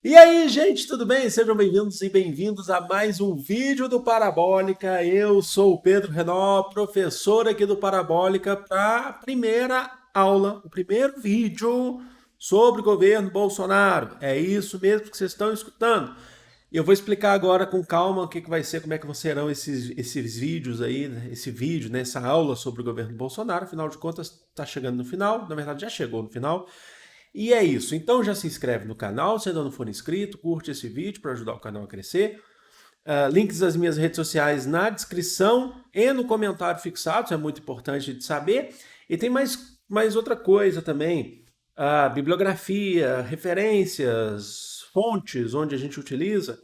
E aí, gente, tudo bem? Sejam bem-vindos e bem-vindos a mais um vídeo do Parabólica. Eu sou o Pedro Renó, professor aqui do Parabólica, para a primeira aula, o primeiro vídeo sobre o governo Bolsonaro. É isso mesmo que vocês estão escutando. E eu vou explicar agora com calma o que vai ser, como é que serão esses vídeos aí, né? Esse vídeo, né? Essa aula sobre o governo Bolsonaro. Afinal de contas, está chegando no final, na verdade já chegou no final. E é isso. Então já se inscreve no canal se ainda não for inscrito, curte esse vídeo para ajudar o canal a crescer. Links das minhas redes sociais na descrição e no comentário fixado, isso é muito importante de saber. E tem mais outra coisa também: bibliografia, referências, fontes onde a gente utiliza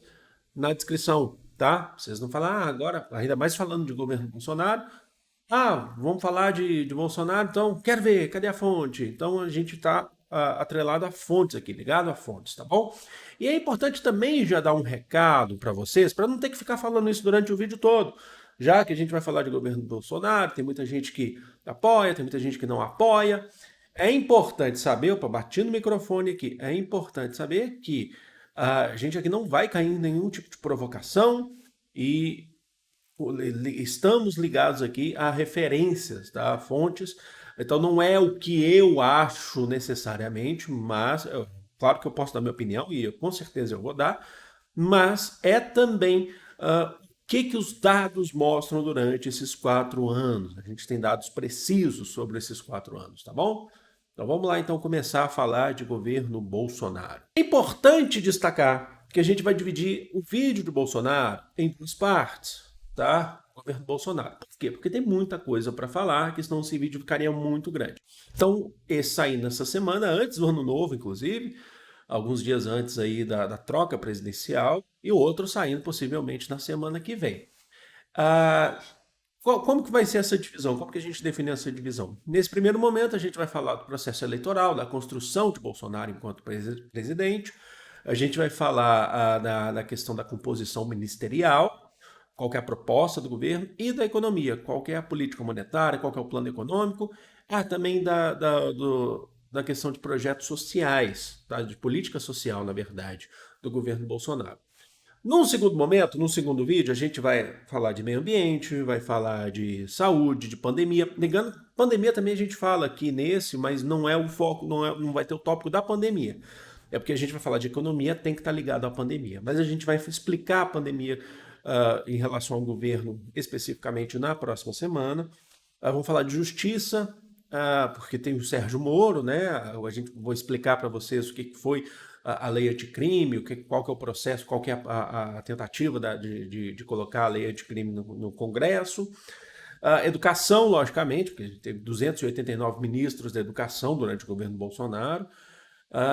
na descrição, tá? Vocês não falam, agora, ainda mais falando de governo Bolsonaro, vamos falar de Bolsonaro, então quero ver, cadê a fonte? Então a gente está atrelado a fontes aqui, ligado a fontes, tá bom? E é importante também já dar um recado para vocês, para não ter que ficar falando isso durante o vídeo todo. Já que a gente vai falar de governo Bolsonaro, tem muita gente que apoia, tem muita gente que não apoia. É importante saber, opa, bati no microfone aqui, é importante saber que a gente aqui não vai cair em nenhum tipo de provocação e estamos ligados aqui a referências, tá? A fontes. Então não é o que eu acho necessariamente, mas claro que eu posso dar minha opinião e com certeza eu vou dar, mas é também o que os dados mostram durante esses 4 anos. A gente tem dados precisos sobre esses 4 anos, tá bom? Então vamos lá então começar a falar de governo Bolsonaro. É importante destacar que a gente vai dividir o vídeo de Bolsonaro em duas partes, tá? Governo Bolsonaro. Por quê? Porque tem muita coisa para falar, que senão esse vídeo ficaria muito grande. Então, esse sair nessa semana, antes do ano novo, inclusive, alguns dias antes aí da troca presidencial, e o outro saindo possivelmente na semana que vem. Ah, como que vai ser essa divisão? Como que a gente define essa divisão? Nesse primeiro momento, a gente vai falar do processo eleitoral, da construção de Bolsonaro enquanto presidente. A gente vai falar da questão da composição ministerial, qual que é a proposta do governo, e da economia, qual que é a política monetária, qual que é o plano econômico. Também da questão de projetos sociais, tá? De política social, na verdade, do governo Bolsonaro. Num segundo momento, num segundo vídeo, a gente vai falar de meio ambiente, vai falar de saúde, de pandemia. Negando, pandemia também a gente fala aqui nesse, mas não é o foco, não vai ter o tópico da pandemia. É porque a gente vai falar de economia, tem que estar ligado à pandemia. Mas a gente vai explicar a pandemia em relação ao governo especificamente na próxima semana. Vamos falar de justiça, porque tem o Sérgio Moro, né? Vou explicar para vocês o que foi a lei anticrime, qual que é o processo, qual que é a tentativa de colocar a lei anticrime no Congresso. Educação, logicamente, porque a gente teve 289 ministros da educação durante o governo Bolsonaro.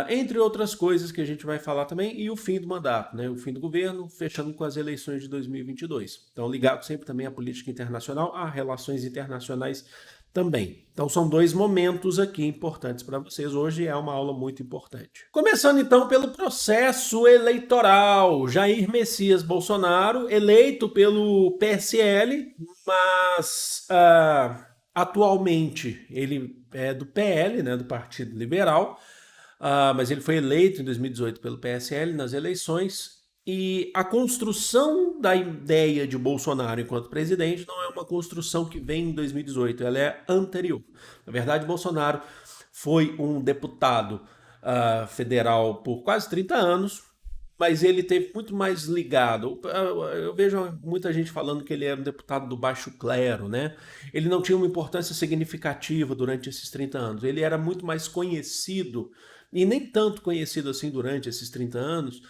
Entre outras coisas que a gente vai falar também, e o fim do mandato, né? O fim do governo, fechando com as eleições de 2022. Então, ligado sempre também à política internacional, a relações internacionais também. Então, são dois momentos aqui importantes para vocês. Hoje é uma aula muito importante. Começando então pelo processo eleitoral. Jair Messias Bolsonaro, eleito pelo PSL, mas atualmente ele é do PL, né, do Partido Liberal. Mas ele foi eleito em 2018 pelo PSL nas eleições. E a construção da ideia de Bolsonaro enquanto presidente não é uma construção que vem em 2018, ela é anterior. Na verdade, Bolsonaro foi um deputado federal por quase 30 anos, mas ele teve muito mais ligado. Eu vejo muita gente falando que ele era um deputado do baixo clero, né? Ele não tinha uma importância significativa durante esses 30 anos. Ele era muito mais conhecido, e nem tanto conhecido assim durante esses 30 anos,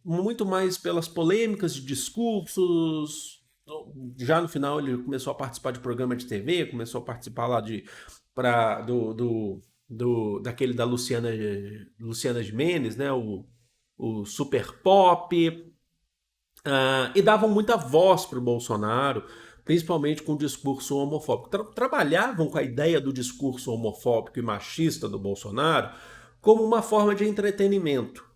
muito mais pelas polêmicas de discursos. Já no final ele começou a participar de programa de TV, começou a participar lá daquele da Luciana Gimenez, né? O Super Pop, e davam muita voz para o Bolsonaro, principalmente com o discurso homofóbico. Trabalhavam com a ideia do discurso homofóbico e machista do Bolsonaro como uma forma de entretenimento.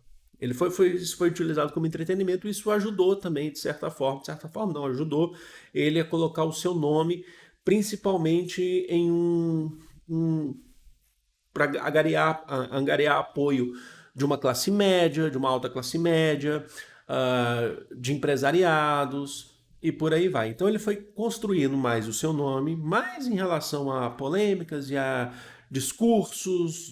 Isso foi utilizado como entretenimento e isso ajudou também, de certa forma não, ajudou ele a colocar o seu nome, principalmente em para angariar apoio de uma classe média, de uma alta classe média, de empresariados e por aí vai. Então ele foi construindo mais o seu nome, mais em relação a polêmicas e a discursos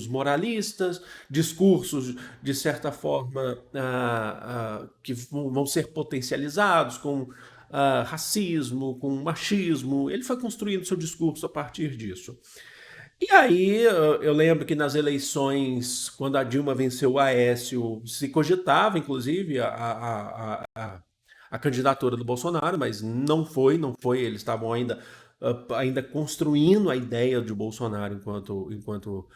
moralistas, discursos de certa forma que vão ser potencializados com racismo, com machismo. Ele foi construindo seu discurso a partir disso. E aí, eu lembro que nas eleições, quando a Dilma venceu o Aécio, se cogitava, inclusive, a candidatura do Bolsonaro, mas não foi, eles estavam ainda construindo a ideia de Bolsonaro enquanto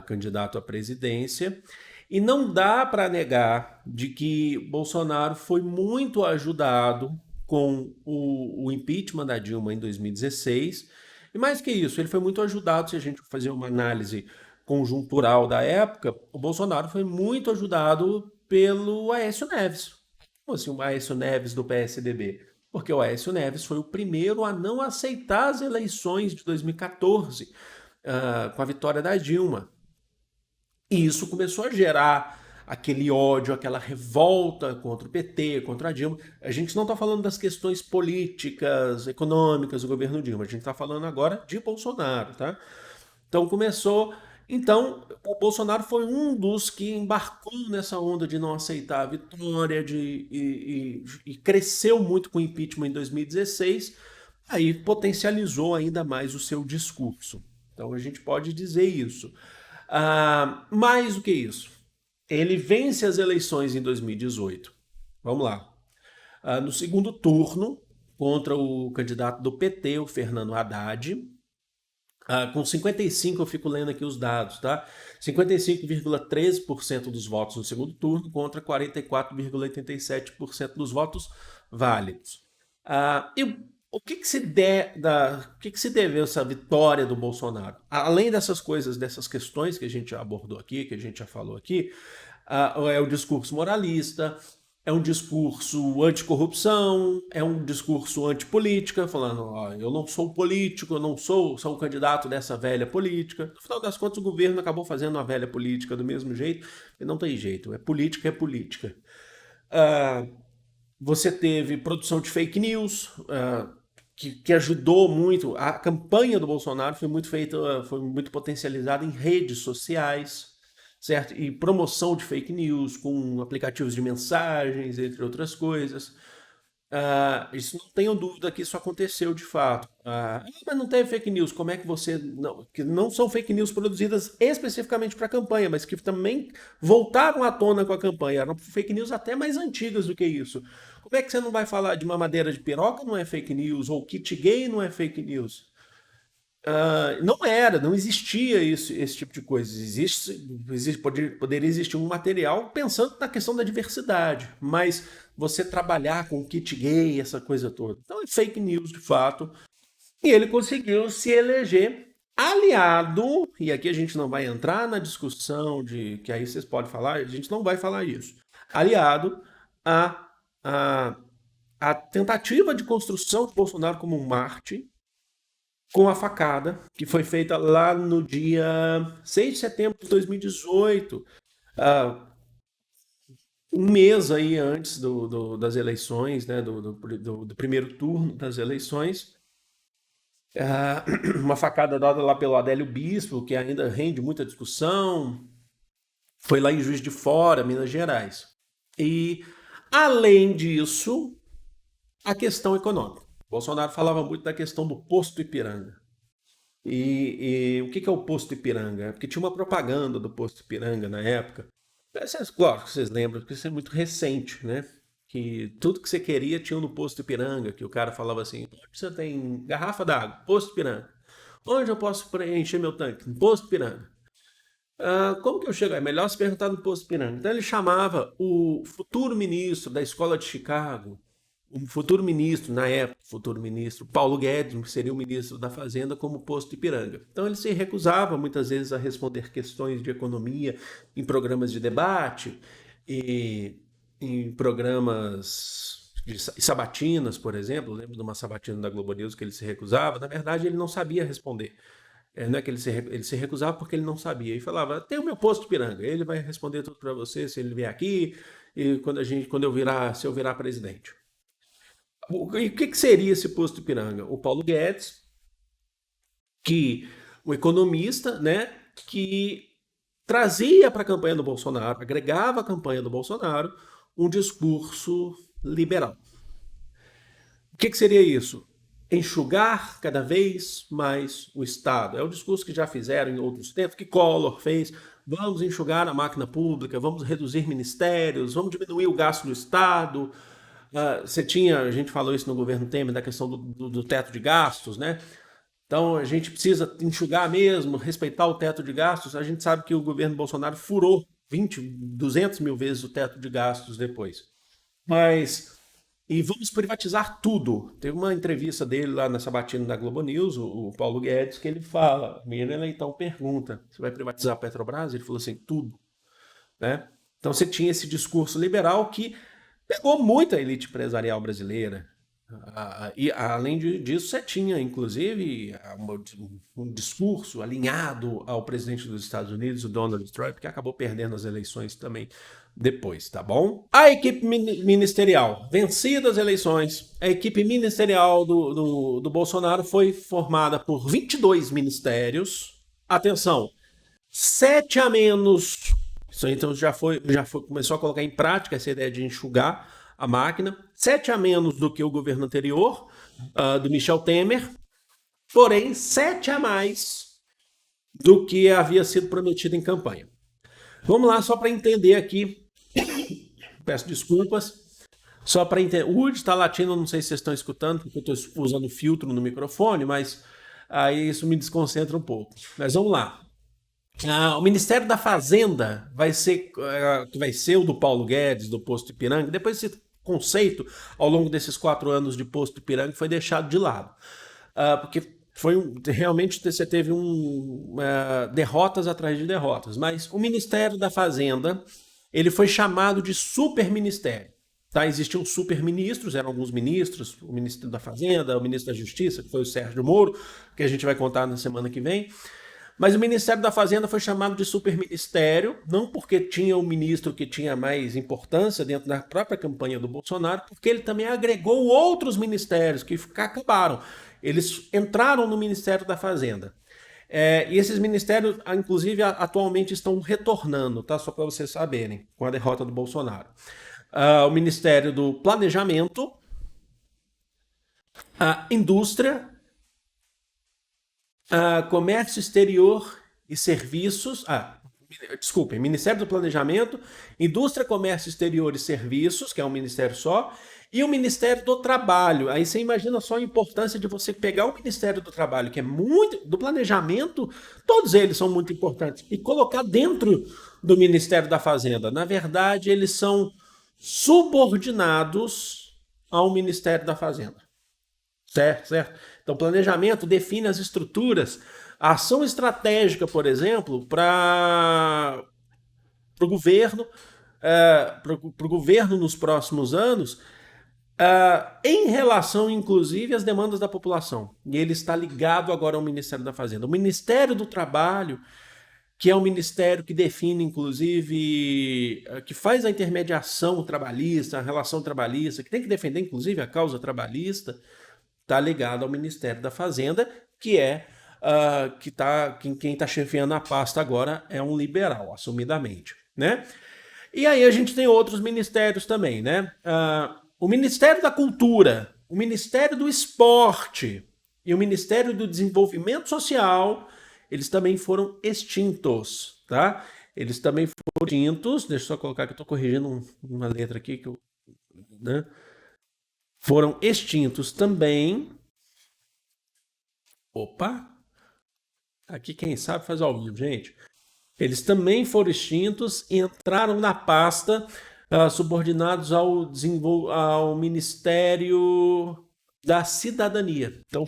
candidato à presidência. E não dá para negar de que Bolsonaro foi muito ajudado com o impeachment da Dilma em 2016. E mais que isso, ele foi muito ajudado, se a gente fazer uma análise conjuntural da época, o Bolsonaro foi muito ajudado pelo Aécio Neves. Como assim, o Aécio Neves do PSDB? Porque o Aécio Neves foi o primeiro a não aceitar as eleições de 2014, com a vitória da Dilma. E isso começou a gerar aquele ódio, aquela revolta contra o PT, contra a Dilma. A gente não está falando das questões políticas, econômicas do governo Dilma, a gente está falando agora de Bolsonaro, tá? Então começou. Então, o Bolsonaro foi um dos que embarcou nessa onda de não aceitar a vitória e cresceu muito com o impeachment em 2016, aí potencializou ainda mais o seu discurso. Então a gente pode dizer isso. Mais do que isso, ele vence as eleições em 2018. Vamos lá. No segundo turno, contra o candidato do PT, o Fernando Haddad, com 55, eu fico lendo aqui os dados, tá? 55,13% dos votos no segundo turno contra 44,87% dos votos válidos. E o que se deveu essa vitória do Bolsonaro? Além dessas coisas, dessas questões que a gente já abordou aqui, que a gente já falou aqui, é o discurso moralista, é um discurso anticorrupção, é um discurso antipolítica, falando, ó, eu não sou político, eu não sou um candidato dessa velha política. No final das contas, o governo acabou fazendo uma velha política do mesmo jeito, e não tem jeito, é política, é política. Você teve produção de fake news, que ajudou muito. A campanha do Bolsonaro foi muito feita, foi muito potencializada em redes sociais, certo? E promoção de fake news com aplicativos de mensagens, entre outras coisas. Isso não tenho dúvida que isso aconteceu de fato. Mas não teve fake news. Como é que você. Não, que não são fake news produzidas especificamente para a campanha, mas que também voltaram à tona com a campanha. Eram fake news até mais antigas do que isso. Como é que você não vai falar de mamadeira de piroca não é fake news? Ou kit gay não é fake news? Não existia esse tipo de coisa. Poderia existir um material pensando na questão da diversidade, mas você trabalhar com kit gay, essa coisa toda. Então é fake news de fato. E ele conseguiu se eleger aliado, e aqui a gente não vai entrar na discussão de que aí vocês podem falar, a gente não vai falar isso. Aliado a, a, a tentativa de construção de Bolsonaro como um Marte com a facada, que foi feita lá no dia 6 de setembro de 2018, um mês aí antes das eleições, né, do primeiro turno das eleições. Uma facada dada lá pelo Adélio Bispo, que ainda rende muita discussão, foi lá em Juiz de Fora, Minas Gerais. E, além disso, a questão econômica. Bolsonaro falava muito da questão do posto Ipiranga. E o que é o posto Ipiranga? Porque tinha uma propaganda do posto Ipiranga na época. Claro que vocês lembram, porque isso é muito recente, né? Que tudo que você queria tinha no posto Ipiranga, que o cara falava assim, onde você tem garrafa d'água? Posto Ipiranga. Onde eu posso preencher meu tanque? No posto Ipiranga. Como que eu chego? É melhor se perguntar no posto Ipiranga. Então ele chamava o futuro ministro da escola de Chicago, o futuro ministro, na época, futuro ministro Paulo Guedes, que seria o ministro da Fazenda, como posto Ipiranga. Então ele se recusava muitas vezes a responder questões de economia em programas de debate e em programas de sabatinas, por exemplo. Eu lembro de uma sabatina da Globo News que ele se recusava. Na verdade, ele não sabia responder. Não é que ele se recusava porque ele não sabia. E falava, tem o meu posto Ipiranga, ele vai responder tudo para você se ele vier aqui e se eu virar presidente. E o que, que seria esse posto Ipiranga? O Paulo Guedes, que o economista, né, que trazia para a campanha do Bolsonaro, agregava à campanha do Bolsonaro um discurso liberal. O que, que seria isso? Enxugar cada vez mais o Estado. É o discurso que já fizeram em outros tempos, que Collor fez. Vamos enxugar a máquina pública, vamos reduzir ministérios, vamos diminuir o gasto do Estado. A gente falou isso no governo Temer, da questão do teto de gastos, né? Então a gente precisa enxugar mesmo, respeitar o teto de gastos. A gente sabe que o governo Bolsonaro furou 20, 200 mil vezes o teto de gastos depois. Mas e vamos privatizar tudo. Teve uma entrevista dele lá na sabatina da Globo News, o Paulo Guedes, que ele fala, Mirella então pergunta, você vai privatizar a Petrobras? Ele falou assim, tudo, né? Então você tinha esse discurso liberal que pegou muito a elite empresarial brasileira. E além disso, você tinha, inclusive, um discurso alinhado ao presidente dos Estados Unidos, o Donald Trump, que acabou perdendo as eleições também depois, tá bom? A equipe ministerial, vencidas as eleições, a equipe ministerial do Bolsonaro foi formada por 22 ministérios. Atenção, 7 a menos. Isso aí, então começou a colocar em prática essa ideia de enxugar a máquina. 7 a menos do que o governo anterior, do Michel Temer, porém 7 a mais do que havia sido prometido em campanha. Vamos lá, só para entender aqui. Peço desculpas. Só para entender. O Wood está latindo, não sei se vocês estão escutando, porque eu estou usando filtro no microfone, mas aí isso me desconcentra um pouco. Mas vamos lá. O Ministério da Fazenda que vai ser o do Paulo Guedes, do Posto Ipiranga. Depois esse conceito, ao longo desses 4 anos de Posto Ipiranga, foi deixado de lado. Porque realmente você teve derrotas atrás de derrotas. Mas o Ministério da Fazenda, ele foi chamado de superministério. Tá? Existiam superministros, eram alguns ministros, o Ministro da Fazenda, o Ministro da Justiça, que foi o Sérgio Moro, que a gente vai contar na semana que vem. Mas o Ministério da Fazenda foi chamado de superministério, não porque tinha um ministro que tinha mais importância dentro da própria campanha do Bolsonaro, porque ele também agregou outros ministérios que acabaram. Eles entraram no Ministério da Fazenda. E esses ministérios, inclusive, atualmente estão retornando, tá? Só para vocês saberem, com a derrota do Bolsonaro. O Ministério do Planejamento, a Indústria, Comércio Exterior e Serviços. Desculpem, Ministério do Planejamento, Indústria, Comércio Exterior e Serviços, que é um ministério só, e o Ministério do Trabalho. Aí você imagina só a importância de você pegar o Ministério do Trabalho, que é muito. Do Planejamento, todos eles são muito importantes, e colocar dentro do Ministério da Fazenda. Na verdade, eles são subordinados ao Ministério da Fazenda. Certo? Então, planejamento define as estruturas. A ação estratégica, por exemplo, para o governo nos próximos anos, em relação, inclusive, às demandas da população. E ele está ligado agora ao Ministério da Fazenda. O Ministério do Trabalho, que é um ministério que define, inclusive, que faz a intermediação trabalhista, a relação trabalhista, que tem que defender, inclusive, a causa trabalhista, está ligado ao Ministério da Fazenda, que é quem está chefiando a pasta agora é um liberal, assumidamente, né? E aí a gente tem outros ministérios também, né? O Ministério da Cultura, o Ministério do Esporte e o Ministério do Desenvolvimento Social, eles também foram extintos, tá? Eles também foram extintos, deixa eu só colocar que eu estou corrigindo uma letra aqui, né? Foram extintos também. Opa! Aqui quem sabe faz ao vivo, gente. Eles também foram extintos e entraram na pasta subordinados ao Ministério da Cidadania. Então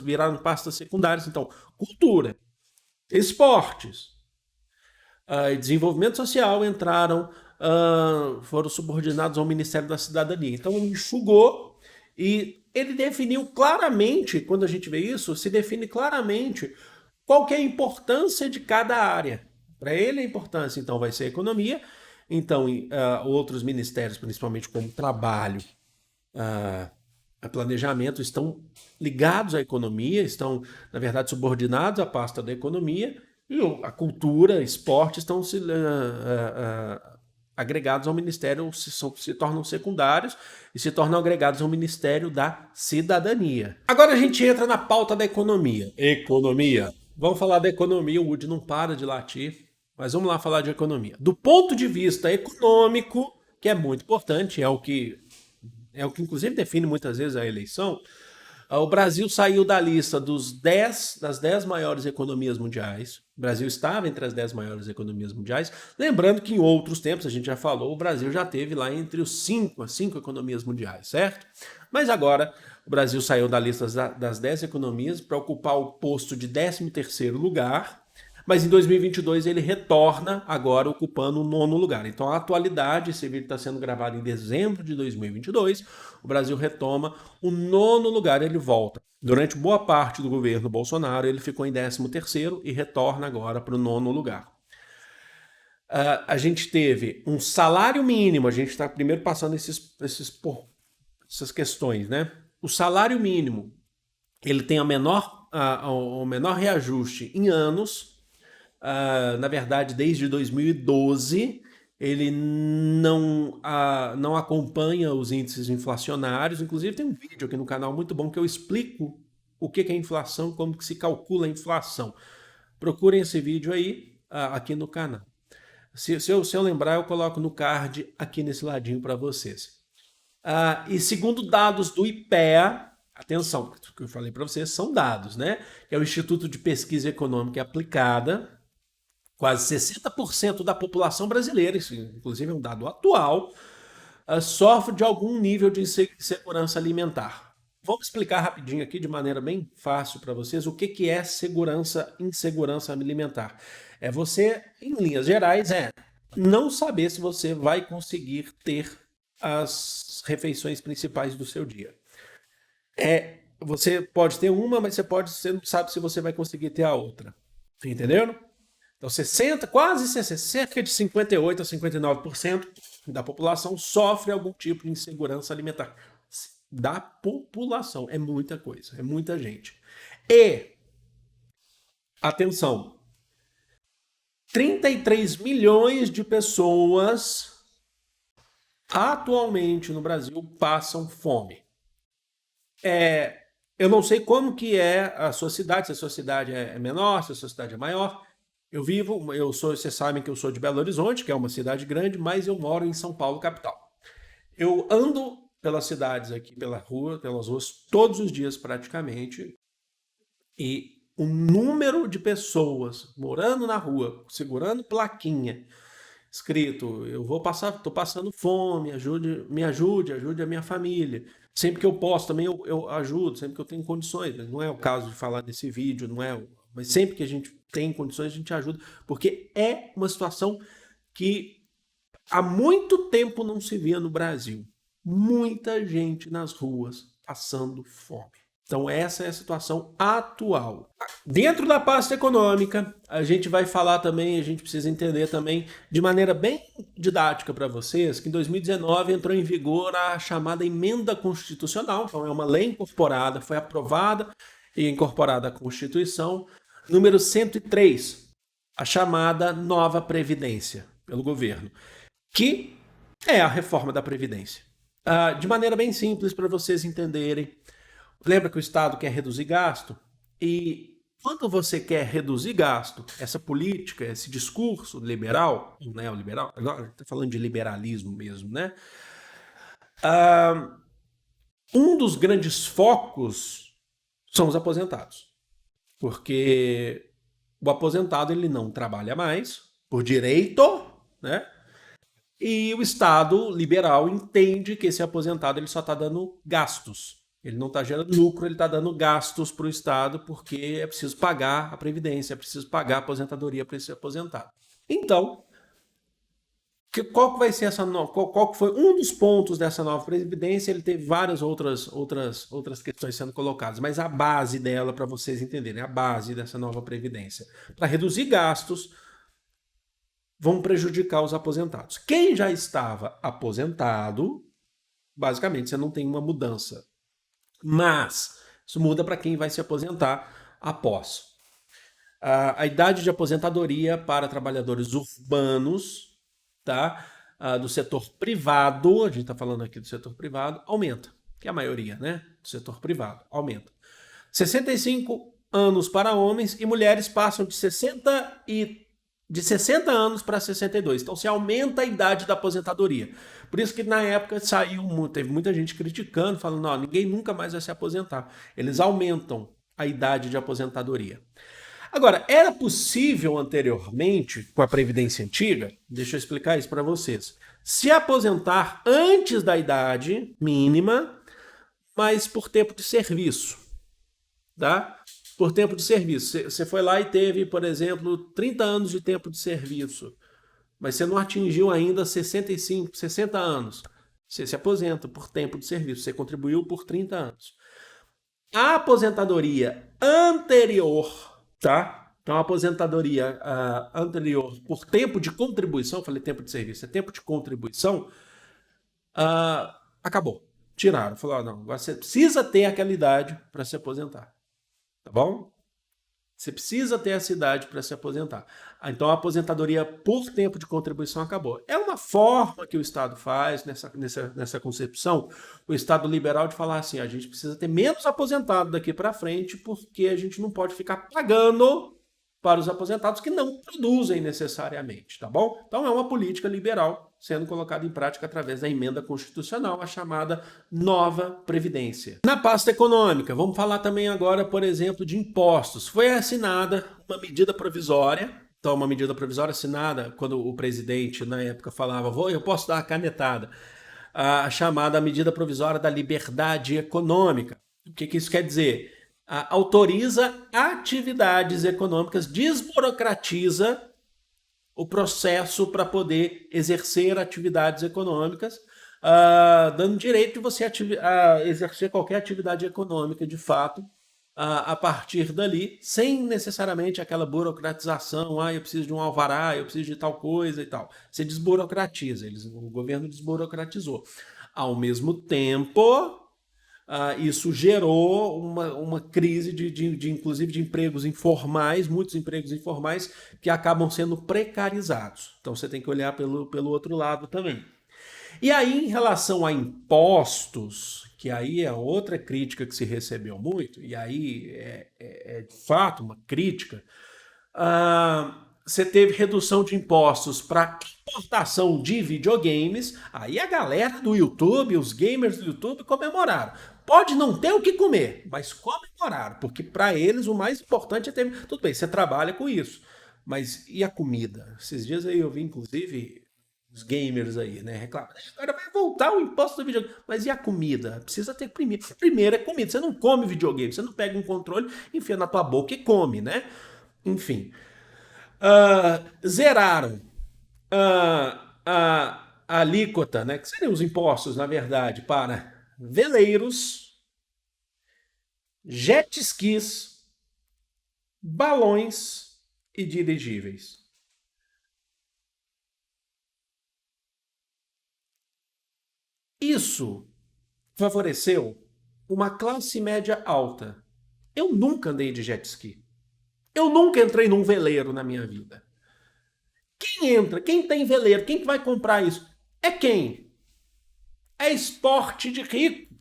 viraram pastas secundárias. Então, cultura, esportes, desenvolvimento social foram subordinados ao Ministério da Cidadania. Então ele enxugou e ele definiu claramente, quando a gente vê isso, se define claramente qual que é a importância de cada área. Para ele, a importância, então, vai ser a economia. Então, outros ministérios, principalmente como trabalho, planejamento, estão ligados à economia, estão, na verdade, subordinados à pasta da economia, e a cultura, esporte estão agregados ao ministério, se tornam secundários e se tornam agregados ao Ministério da Cidadania. Agora a gente entra na pauta da economia. Economia. Vamos falar da economia, o Woody não para de latir, mas vamos lá falar de economia. Do ponto de vista econômico, que é muito importante, é o que inclusive define muitas vezes a eleição, o Brasil saiu da lista das 10 maiores economias mundiais. O Brasil estava entre as 10 maiores economias mundiais. Lembrando que em outros tempos, a gente já falou, o Brasil já esteve lá entre as 5 economias mundiais, certo? Mas agora o Brasil saiu da lista das 10 economias para ocupar o posto de 13º lugar. Mas em 2022 ele retorna agora ocupando o 9º lugar. Então, a atualidade, esse vídeo está sendo gravado em dezembro de 2022, o Brasil retoma o 9º lugar, ele volta. Durante boa parte do governo Bolsonaro, ele ficou em 13º e retorna agora para o 9º lugar. A gente teve um salário mínimo, a gente está primeiro passando essas questões, né? O salário mínimo, ele tem o menor reajuste em anos. Na verdade, desde 2012, ele não acompanha os índices inflacionários. Inclusive, tem um vídeo aqui no canal muito bom que eu explico o que é inflação, como que se calcula a inflação. Procurem esse vídeo aí, aqui no canal. Se eu lembrar, eu coloco no card aqui nesse ladinho para vocês. E segundo dados do IPEA, atenção, o que eu falei para vocês são dados, né? Que é o Instituto de Pesquisa Econômica e Aplicada. Quase 60% da população brasileira, isso inclusive é um dado atual, sofre de algum nível de insegurança alimentar. Vamos explicar rapidinho aqui, de maneira bem fácil para vocês, o que é insegurança alimentar. É você, em linhas gerais, não saber se você vai conseguir ter as refeições principais do seu dia. Você pode ter uma, mas você não sabe se você vai conseguir ter a outra. Entenderam? Então, cerca de 58% a 59% da população sofre algum tipo de insegurança alimentar. Da população. É muita coisa, é muita gente. E, atenção, 33 milhões de pessoas atualmente no Brasil passam fome. Eu não sei como que é a sua cidade, se a sua cidade é menor, se a sua cidade é maior. Vocês sabem que eu sou de Belo Horizonte, que é uma cidade grande, mas eu moro em São Paulo, capital. Eu ando pelas cidades aqui, pelas ruas, todos os dias praticamente, e o número de pessoas morando na rua, segurando plaquinha, escrito, tô passando fome, me ajude a minha família. Sempre que eu posso também eu ajudo, sempre que eu tenho condições. Não é o caso de falar nesse vídeo, mas sempre que a gente tem condições, a gente ajuda, porque é uma situação que há muito tempo não se via no Brasil. Muita gente nas ruas passando fome. Então essa é a situação atual. Dentro da pasta econômica, a gente vai falar também, a gente precisa entender também, de maneira bem didática para vocês, que em 2019 entrou em vigor a chamada Emenda Constitucional, então é uma lei incorporada, foi aprovada e incorporada à Constituição, número 103, a chamada Nova Previdência, pelo governo, que é a reforma da Previdência. De maneira bem simples para vocês entenderem, lembra que o Estado quer reduzir gasto? E quando você quer reduzir gasto, essa política, esse discurso liberal, ou neoliberal, agora a gente está falando de liberalismo mesmo, né? Um dos grandes focos são os aposentados. Porque o aposentado ele não trabalha mais por direito, né? E o Estado liberal entende que esse aposentado ele só está dando gastos. Ele não está gerando lucro, ele está dando gastos para o Estado porque é preciso pagar a Previdência, é preciso pagar a aposentadoria para esse aposentado. Então, Qual que vai ser essa nova? Qual que foi um dos pontos dessa nova previdência? Ele teve várias outras questões sendo colocadas, mas a base dela, para vocês entenderem, a base dessa nova previdência, para reduzir gastos, vão prejudicar os aposentados. Quem já estava aposentado, basicamente você não tem uma mudança, mas isso muda para quem vai se aposentar após. A idade de aposentadoria para trabalhadores urbanos, tá? Do setor privado, a gente está falando aqui do setor privado, aumenta, que é a maioria, né? Do setor privado, aumenta. 65 anos para homens e mulheres passam de 60 anos para 62. Então se aumenta a idade da aposentadoria. Por isso que na época teve muita gente criticando, falando, não, ninguém nunca mais vai se aposentar. Eles aumentam a idade de aposentadoria. Agora, era possível anteriormente, com a Previdência antiga, deixa eu explicar isso para vocês, se aposentar antes da idade mínima, mas por tempo de serviço, tá? Por tempo de serviço. Você foi lá e teve, por exemplo, 30 anos de tempo de serviço, mas você não atingiu ainda 65, 60 anos. Você se aposenta por tempo de serviço, você contribuiu por 30 anos. A aposentadoria anterior, tá? Então, a aposentadoria anterior por tempo de contribuição, falei tempo de serviço, é tempo de contribuição, acabou. Tiraram. Falaram, não, agora você precisa ter aquela idade para se aposentar. Tá bom? Você precisa ter essa idade para se aposentar. Então, a aposentadoria por tempo de contribuição acabou. É uma forma que o Estado faz nessa concepção, o Estado liberal, de falar assim, a gente precisa ter menos aposentado daqui para frente, porque a gente não pode ficar pagando para os aposentados que não produzem necessariamente, tá bom? Então, é uma política liberal sendo colocada em prática através da emenda constitucional, a chamada Nova Previdência. Na pasta econômica, vamos falar também agora, por exemplo, de impostos. Foi assinada uma medida provisória, então uma medida provisória assinada quando o presidente, na época, falava, eu posso dar uma canetada, a chamada medida provisória da liberdade econômica. O que isso quer dizer? Autoriza atividades econômicas, desburocratiza o processo para poder exercer atividades econômicas, dando direito de você exercer qualquer atividade econômica de fato, a partir dali, sem necessariamente aquela burocratização, eu preciso de um alvará, eu preciso de tal coisa e tal. Você desburocratiza, o governo desburocratizou. Ao mesmo tempo, isso gerou uma crise inclusive de empregos informais, muitos empregos informais que acabam sendo precarizados. Então você tem que olhar pelo outro lado também. E aí, em relação a impostos, que aí é outra crítica que se recebeu muito, e aí é de fato uma crítica, você teve redução de impostos para importação de videogames, aí a galera do YouTube, os gamers do YouTube comemoraram. Pode não ter o que comer, mas comemoraram, porque para eles o mais importante é ter... Tudo bem, você trabalha com isso, mas e a comida? Esses dias aí eu vi, inclusive, os gamers aí, né, reclamando. Agora vai voltar o imposto do videogame. Mas e a comida? Precisa ter primeiro. Primeiro é comida. Você não come videogame, você não pega um controle, enfia na tua boca e come, né? Enfim. Zeraram a alíquota, né, que seriam os impostos, na verdade, para veleiros, jet skis, balões e dirigíveis. Isso favoreceu uma classe média alta. Eu nunca andei de jet ski. Eu nunca entrei num veleiro na minha vida. Quem entra? Quem tem veleiro? Quem que vai comprar isso? É quem? É esporte de rico.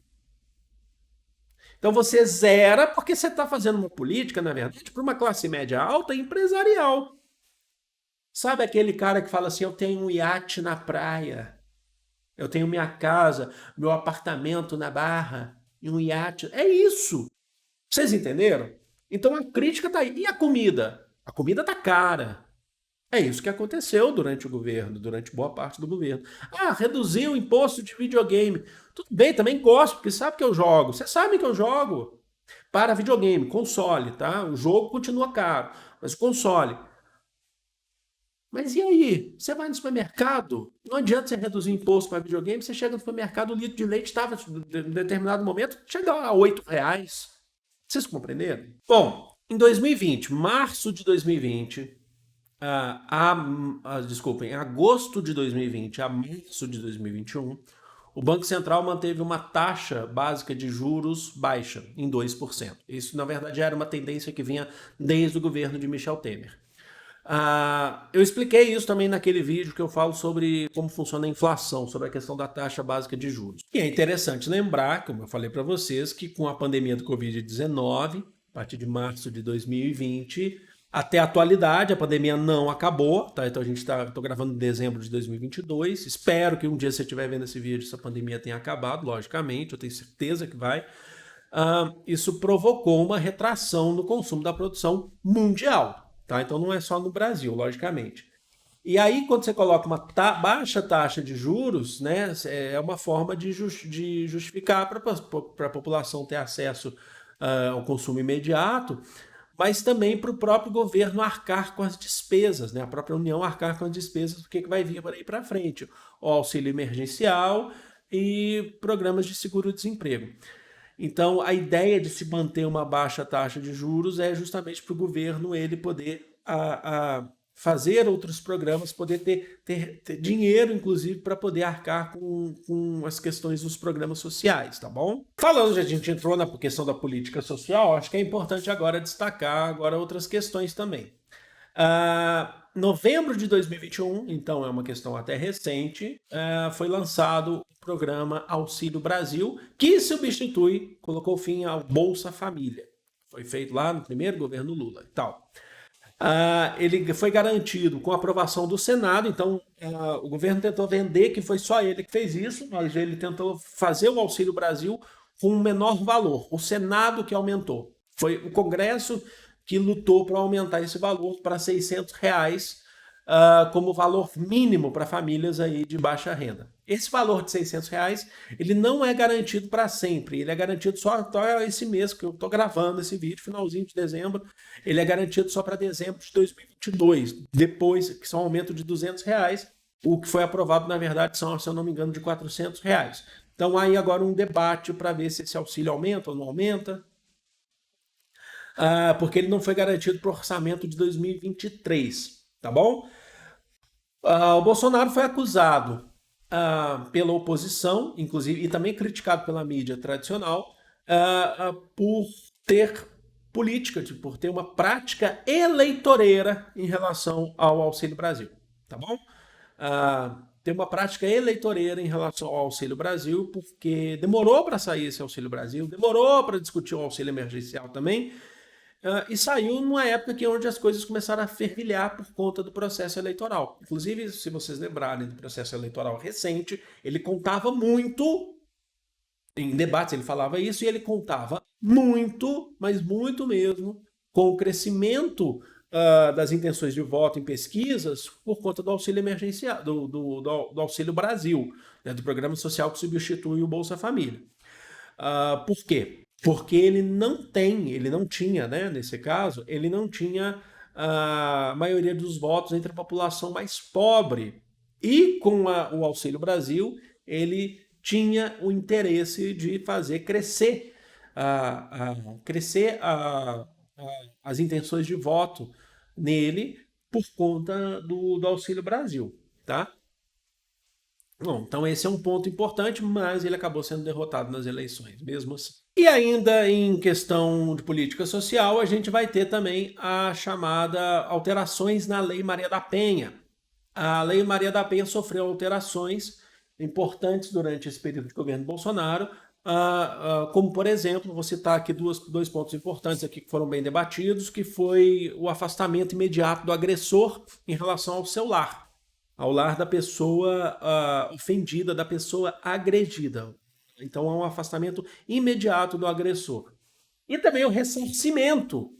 Então você zera porque você está fazendo uma política, na verdade, para uma classe média alta empresarial. Sabe aquele cara que fala assim, eu tenho um iate na praia, eu tenho minha casa, meu apartamento na Barra, e um iate. É isso. Vocês entenderam? Então a crítica está aí. E a comida? A comida está cara. É isso que aconteceu durante o governo, durante boa parte do governo. Reduziu o imposto de videogame. Tudo bem, também gosto, porque sabe que eu jogo. Vocês sabem que eu jogo. Para videogame, console, tá? O jogo continua caro, mas o console. Mas e aí? Você vai no supermercado, não adianta você reduzir o imposto para videogame, você chega no supermercado, o litro de leite estava, em determinado momento, chega a R$ 8. Vocês compreenderam? Bom, em 2020, março de 2020, desculpem, em agosto de 2020 a março de 2021, o Banco Central manteve uma taxa básica de juros baixa, em 2%. Isso, na verdade, era uma tendência que vinha desde o governo de Michel Temer. Eu expliquei isso também naquele vídeo que eu falo sobre como funciona a inflação, sobre a questão da taxa básica de juros. E é interessante lembrar, como eu falei para vocês, que com a pandemia do Covid-19, a partir de março de 2020, até a atualidade, a pandemia não acabou, tá? Então estou gravando em dezembro de 2022. Espero que um dia você estiver vendo esse vídeo, essa pandemia tenha acabado, logicamente, eu tenho certeza que vai. Isso provocou uma retração no consumo da produção mundial. Tá? Então não é só no Brasil, logicamente. E aí, quando você coloca uma baixa taxa de juros, né, é uma forma de justificar para a população ter acesso ao consumo imediato, mas também para o próprio governo arcar com as despesas, né, a própria União arcar com as despesas do que vai vir por aí para frente. O auxílio emergencial e programas de seguro-desemprego. Então, a ideia de se manter uma baixa taxa de juros é justamente para o governo ele poder fazer outros programas, poder ter dinheiro, inclusive, para poder arcar com as questões dos programas sociais, tá bom? Falando, já a gente entrou na questão da política social, acho que é importante agora destacar agora outras questões também. Novembro de 2021, então é uma questão até recente, foi lançado o programa Auxílio Brasil, que substitui, colocou fim ao Bolsa Família. Foi feito lá no primeiro governo Lula e tal. Ele foi garantido com a aprovação do Senado, então o governo tentou vender que foi só ele que fez isso, mas ele tentou fazer o Auxílio Brasil com um menor valor. O Senado que aumentou. Foi o Congresso que lutou para aumentar esse valor para R$ 600 como valor mínimo para famílias aí de baixa renda. Esse valor de R$ 600 ele não é garantido para sempre, ele é garantido só esse mês que eu estou gravando esse vídeo, finalzinho de dezembro, ele é garantido só para dezembro de 2022, depois que são um aumento de R$ 200, o que foi aprovado na verdade são, se eu não me engano, de R$ 400. Então aí agora um debate para ver se esse auxílio aumenta ou não aumenta, porque ele não foi garantido para o orçamento de 2023, tá bom? O Bolsonaro foi acusado pela oposição, inclusive, e também criticado pela mídia tradicional, por ter política, por ter uma prática eleitoreira em relação ao Auxílio Brasil, tá bom? Tem uma prática eleitoreira em relação ao Auxílio Brasil, porque demorou para sair esse Auxílio Brasil, demorou para discutir o auxílio emergencial também, e saiu numa época que onde as coisas começaram a fervilhar por conta do processo eleitoral. Inclusive, se vocês lembrarem do processo eleitoral recente, ele contava muito, em debates ele falava isso, e ele contava muito, mas muito mesmo, com o crescimento das intenções de voto em pesquisas por conta do auxílio emergencial, do Auxílio Brasil, né, do programa social que substitui o Bolsa Família. Por quê? Porque ele não tinha, né, nesse caso, ele não tinha a maioria dos votos entre a população mais pobre. E com o Auxílio Brasil, ele tinha o interesse de fazer crescer, as intenções de voto nele por conta do Auxílio Brasil, tá? Bom, então esse é um ponto importante, mas ele acabou sendo derrotado nas eleições, mesmo assim. E ainda em questão de política social, a gente vai ter também a chamada alterações na Lei Maria da Penha. A Lei Maria da Penha sofreu alterações importantes durante esse período de governo Bolsonaro, como, por exemplo, vou citar aqui dois pontos importantes aqui que foram bem debatidos, que foi o afastamento imediato do agressor em relação ao seu lar, ao lar da pessoa ofendida, da pessoa agredida. Então, há um afastamento imediato do agressor. E também o ressarcimento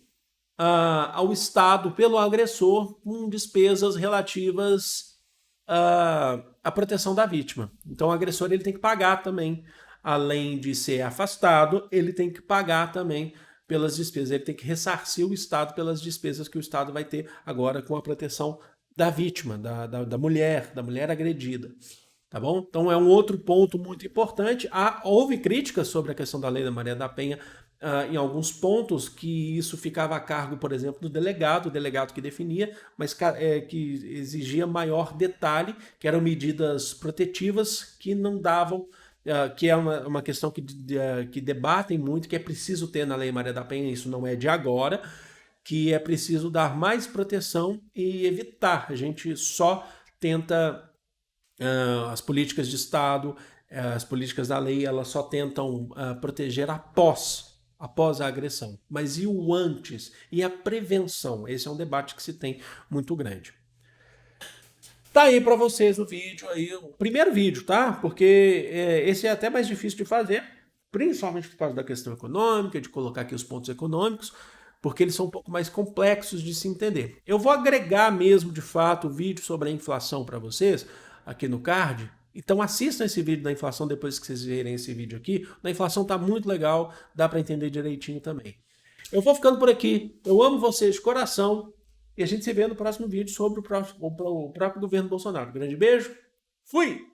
ao Estado pelo agressor com despesas relativas à proteção da vítima. Então, o agressor ele tem que pagar também, além de ser afastado, ele tem que pagar também pelas despesas. Ele tem que ressarcir o Estado pelas despesas que o Estado vai ter agora com a proteção da vítima, da mulher agredida. Tá bom? Então é um outro ponto muito importante. Houve críticas sobre a questão da Lei da Maria da Penha em alguns pontos, que isso ficava a cargo, por exemplo, do delegado, o delegado que definia, mas que exigia maior detalhe, que eram medidas protetivas que não davam, que é uma questão que debatem muito, que é preciso ter na Lei Maria da Penha, isso não é de agora, que é preciso dar mais proteção e evitar. A gente só tenta as políticas de Estado, as políticas da lei, elas só tentam proteger após a agressão. Mas e o antes? E a prevenção? Esse é um debate que se tem muito grande. Tá aí para vocês o vídeo aí, o primeiro vídeo, tá? Porque esse é até mais difícil de fazer, principalmente por causa da questão econômica, de colocar aqui os pontos econômicos, porque eles são um pouco mais complexos de se entender. Eu vou agregar mesmo, de fato, o vídeo sobre a inflação para vocês, aqui no card. Então assistam esse vídeo da inflação depois que vocês verem esse vídeo aqui. A inflação tá muito legal, dá para entender direitinho também. Eu vou ficando por aqui. Eu amo vocês de coração. E a gente se vê no próximo vídeo sobre o próprio governo Bolsonaro. Grande beijo. Fui!